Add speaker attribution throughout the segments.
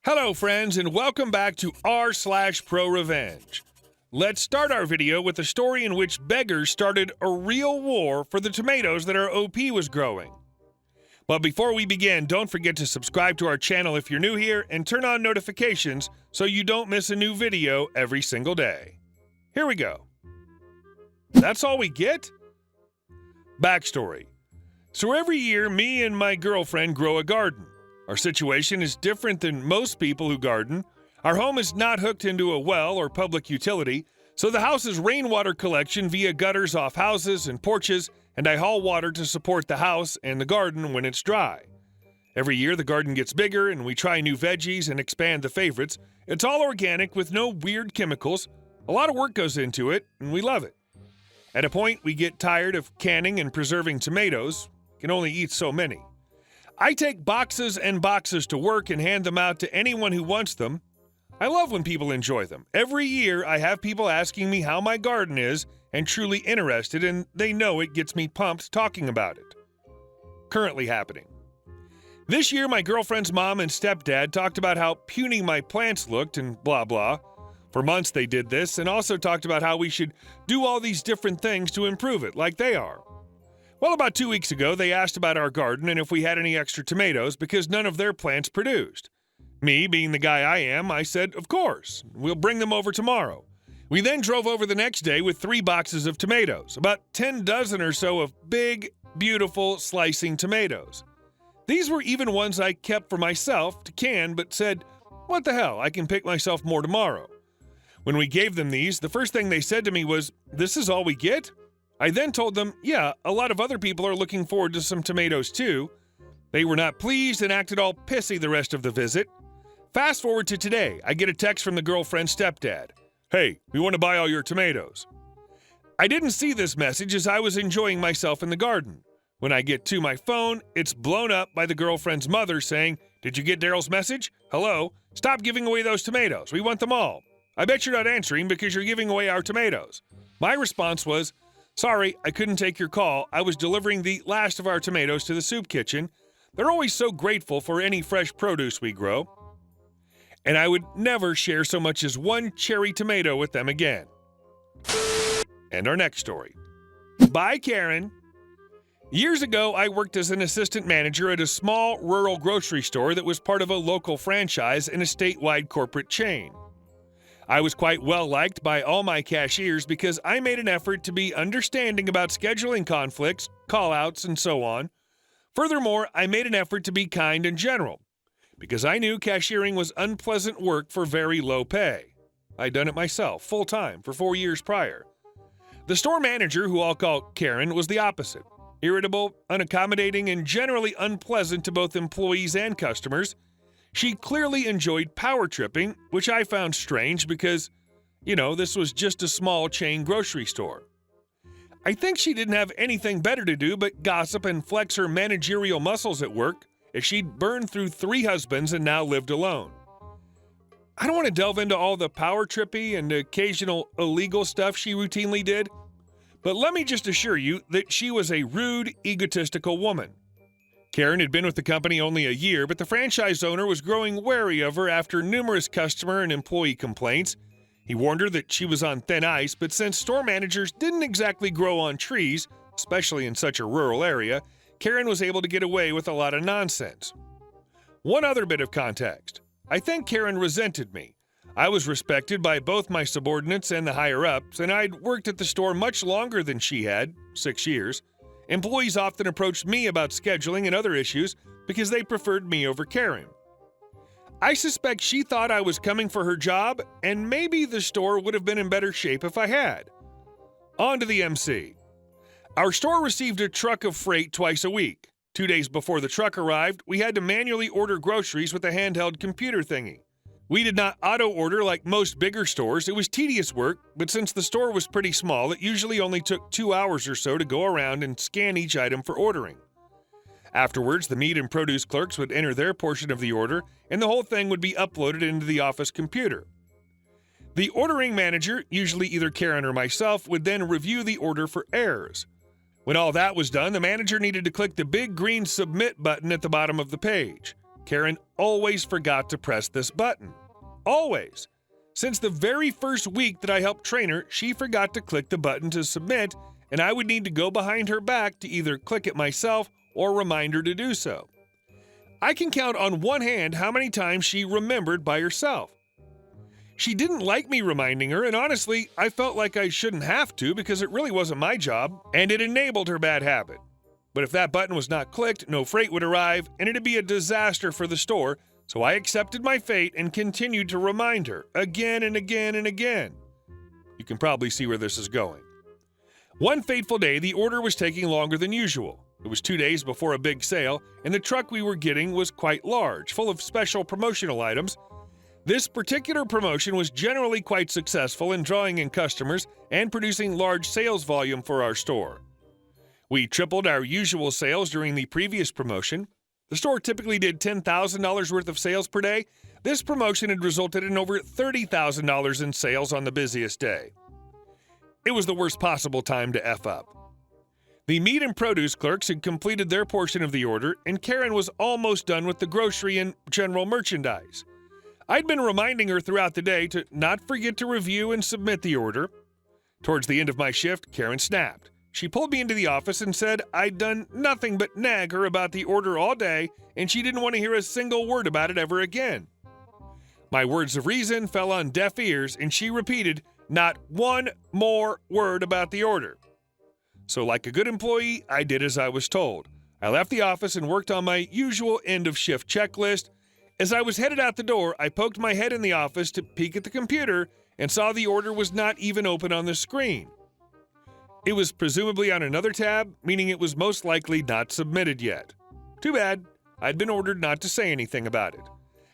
Speaker 1: Hello friends and welcome back to r/ProRevenge. Let's start our video with a story in which beggars started a real war for the tomatoes that our OP was growing. But before we begin, don't forget to subscribe to our channel if you're new here and turn on notifications so you don't miss a new video every single day. Here we go. That's all we get? Backstory. So every year, me and my girlfriend grow a garden. Our situation is different than most people who garden. Our home is not hooked into a well or public utility, so the house's rainwater collection via gutters off houses and porches, and I haul water to support the house and the garden when it's dry. Every year the garden gets bigger and we try new veggies and expand the favorites. It's all organic with no weird chemicals. A lot of work goes into it, and we love it. At a point, we get tired of canning and preserving tomatoes. Can only eat so many. I take boxes and boxes to work and hand them out to anyone who wants them. I love when people enjoy them. Every year, I have people asking me how my garden is and truly interested, and they know it gets me pumped talking about it. Currently happening. This year, my girlfriend's mom and stepdad talked about how puny my plants looked and blah blah. For months they did this and also talked about how we should do all these different things to improve it, like they are. Well, about 2 weeks ago, they asked about our garden and if we had any extra tomatoes because none of their plants produced. Me, being the guy I am, I said, of course, we'll bring them over tomorrow. We then drove over the next day with 3 boxes of tomatoes, about 10 dozen or so of big, beautiful, slicing tomatoes. These were even ones I kept for myself to can, but said, what the hell, I can pick myself more tomorrow. When we gave them these, the first thing they said to me was, this is all we get? I then told them, yeah, a lot of other people are looking forward to some tomatoes too. They were not pleased and acted all pissy the rest of the visit. Fast forward to today, I get a text from the girlfriend's stepdad. Hey, we want to buy all your tomatoes. I didn't see this message as I was enjoying myself in the garden. When I get to my phone, it's blown up by the girlfriend's mother saying, did you get Daryl's message? Hello? Stop giving away those tomatoes. We want them all. I bet you're not answering because you're giving away our tomatoes. My response was, sorry, I couldn't take your call. I was delivering the last of our tomatoes to the soup kitchen. They're always so grateful for any fresh produce we grow. And I would never share so much as one cherry tomato with them again. And our next story. Bye, Karen. Years ago, I worked as an assistant manager at a small rural grocery store that was part of a local franchise in a statewide corporate chain. I was quite well liked by all my cashiers because I made an effort to be understanding about scheduling conflicts, call-outs, and so on. Furthermore, I made an effort to be kind in general because I knew cashiering was unpleasant work for very low pay. I'd done it myself, full-time, for 4 years prior. The store manager, who I'll call Karen, was the opposite. Irritable, unaccommodating, and generally unpleasant to both employees and customers. She clearly enjoyed power tripping, which I found strange because, this was just a small chain grocery store. I think she didn't have anything better to do but gossip and flex her managerial muscles at work, as she'd burned through 3 husbands and now lived alone. I don't want to delve into all the power trippy and occasional illegal stuff she routinely did, but let me just assure you that she was a rude, egotistical woman. Karen had been with the company only a year, but the franchise owner was growing wary of her after numerous customer and employee complaints. He warned her that she was on thin ice, but since store managers didn't exactly grow on trees, especially in such a rural area, Karen was able to get away with a lot of nonsense. One other bit of context. I think Karen resented me. I was respected by both my subordinates and the higher-ups, and I'd worked at the store much longer than she had, 6 years. Employees often approached me about scheduling and other issues because they preferred me over Karen. I suspect she thought I was coming for her job, and maybe the store would have been in better shape if I had. On to the MC. Our store received a truck of freight twice a week. 2 days before the truck arrived, we had to manually order groceries with a handheld computer thingy. We did not auto-order like most bigger stores. It was tedious work, but since the store was pretty small, it usually only took 2 hours or so to go around and scan each item for ordering. Afterwards, the meat and produce clerks would enter their portion of the order, and the whole thing would be uploaded into the office computer. The ordering manager, usually either Karen or myself, would then review the order for errors. When all that was done, the manager needed to click the big green Submit button at the bottom of the page. Karen always forgot to press this button. Always. Since the very first week that I helped train her, she forgot to click the button to submit, and I would need to go behind her back to either click it myself or remind her to do so. I can count on one hand how many times she remembered by herself. She didn't like me reminding her, and honestly, I felt like I shouldn't have to because it really wasn't my job, and it enabled her bad habit. But if that button was not clicked, no freight would arrive, and it'd be a disaster for the store, so I accepted my fate and continued to remind her again and again and again. You can probably see where this is going. One fateful day, the order was taking longer than usual. It was 2 days before a big sale, and the truck we were getting was quite large, full of special promotional items. This particular promotion was generally quite successful in drawing in customers and producing large sales volume for our store. We tripled our usual sales during the previous promotion. The store typically did $10,000 worth of sales per day. This promotion had resulted in over $30,000 in sales on the busiest day. It was the worst possible time to F up. The meat and produce clerks had completed their portion of the order, and Karen was almost done with the grocery and general merchandise. I'd been reminding her throughout the day to not forget to review and submit the order. Towards the end of my shift, Karen snapped. She pulled me into the office and said I'd done nothing but nag her about the order all day, and she didn't want to hear a single word about it ever again. My words of reason fell on deaf ears, and she repeated, "Not one more word about the order." So like a good employee, I did as I was told. I left the office and worked on my usual end-of-shift checklist. As I was headed out the door, I poked my head in the office to peek at the computer and saw the order was not even open on the screen. It was presumably on another tab, meaning it was most likely not submitted yet. Too bad. I'd been ordered not to say anything about it.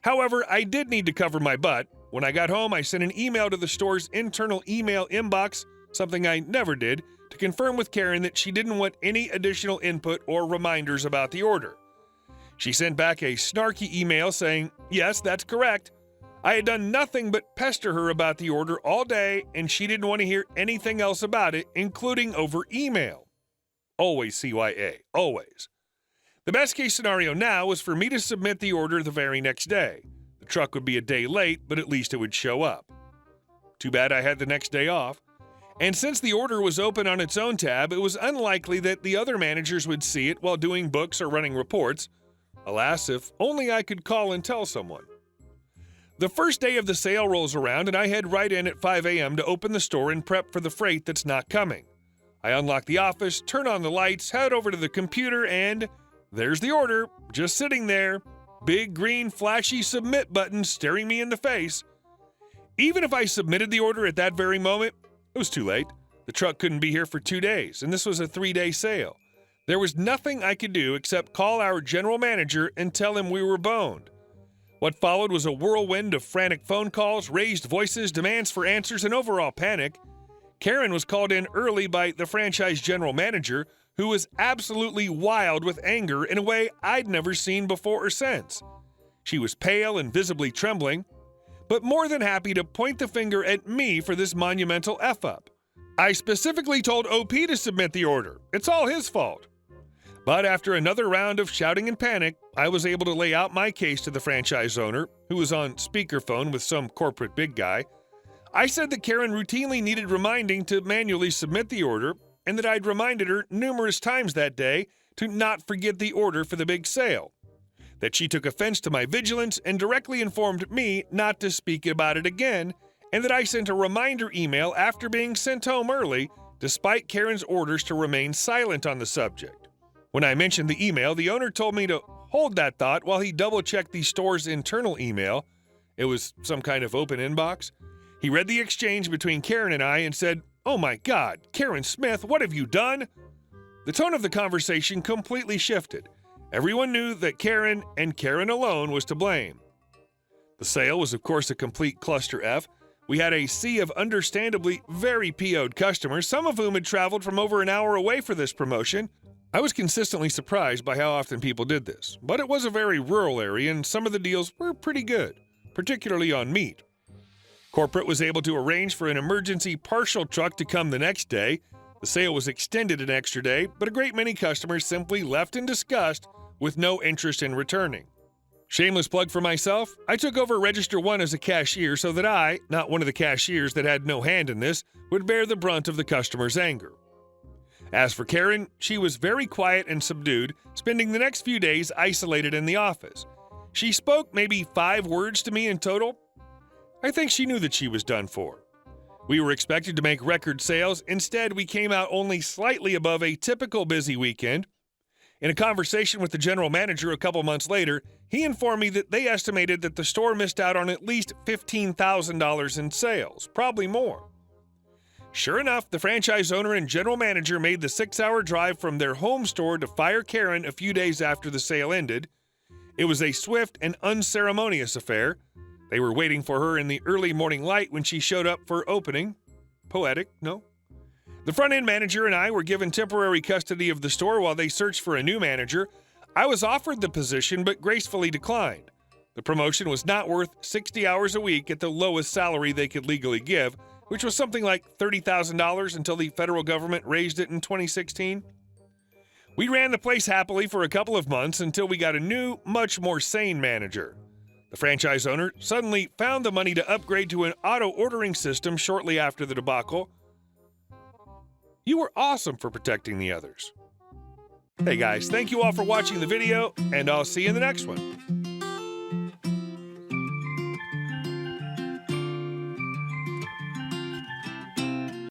Speaker 1: However, I did need to cover my butt. When I got home, I sent an email to the store's internal email inbox, something I never did, to confirm with Karen that she didn't want any additional input or reminders about the order. She sent back a snarky email saying, "Yes, that's correct. I had done nothing but pester her about the order all day, and she didn't want to hear anything else about it, including over email." Always CYA, always. The best case scenario now was for me to submit the order the very next day. The truck would be a day late, but at least it would show up. Too bad I had the next day off. And since the order was open on its own tab, it was unlikely that the other managers would see it while doing books or running reports. Alas, if only I could call and tell someone. The first day of the sale rolls around, and I head right in at 5 a.m. to open the store and prep for the freight that's not coming. I unlock the office, turn on the lights, head over to the computer, and there's the order, just sitting there. Big green flashy submit button staring me in the face. Even if I submitted the order at that very moment, it was too late. The truck couldn't be here for 2 days, and this was a 3-day sale. There was nothing I could do except call our general manager and tell him we were boned. What followed was a whirlwind of frantic phone calls, raised voices, demands for answers, and overall panic. Karen was called in early by the franchise general manager, who was absolutely wild with anger in a way I'd never seen before or since. She was pale and visibly trembling, but more than happy to point the finger at me for this monumental F-up. I specifically told OP to submit the order. It's all his fault. But after another round of shouting and panic, I was able to lay out my case to the franchise owner, who was on speakerphone with some corporate big guy. I said that Karen routinely needed reminding to manually submit the order, and that I'd reminded her numerous times that day to not forget the order for the big sale. That she took offense to my vigilance and directly informed me not to speak about it again, and that I sent a reminder email after being sent home early, despite Karen's orders to remain silent on the subject. When I mentioned the email, the owner told me to hold that thought while he double-checked the store's internal email. It was some kind of open inbox. He read the exchange between Karen and I and said, "Oh my God, Karen Smith, what have you done?" The tone of the conversation completely shifted. Everyone knew that Karen, and Karen alone, was to blame. The sale was, of course, a complete cluster F. We had a sea of understandably very PO'd customers, some of whom had traveled from over an hour away for this promotion. I was consistently surprised by how often people did this, but it was a very rural area and some of the deals were pretty good, particularly on meat. Corporate was able to arrange for an emergency partial truck to come the next day. The sale was extended an extra day, but a great many customers simply left in disgust with no interest in returning. Shameless plug for myself, I took over Register 1 as a cashier so that I, not one of the cashiers that had no hand in this, would bear the brunt of the customer's anger. As for Karen, she was very quiet and subdued, spending the next few days isolated in the office. She spoke maybe 5 words to me in total. I think she knew that she was done for. We were expected to make record sales. Instead, we came out only slightly above a typical busy weekend. In a conversation with the general manager a couple months later, he informed me that they estimated that the store missed out on at least $15,000 in sales, probably more. Sure enough, the franchise owner and general manager made the 6-hour drive from their home store to fire Karen a few days after the sale ended. It was a swift and unceremonious affair. They were waiting for her in the early morning light when she showed up for opening. Poetic, no? The front-end manager and I were given temporary custody of the store while they searched for a new manager. I was offered the position but gracefully declined. The promotion was not worth 60 hours a week at the lowest salary they could legally give, which was something like $30,000 until the federal government raised it in 2016. We ran the place happily for a couple of months until we got a new, much more sane manager. The franchise owner suddenly found the money to upgrade to an auto-ordering system shortly after the debacle. You were awesome for protecting the others. Hey guys, thank you all for watching the video, and I'll see you in the next one.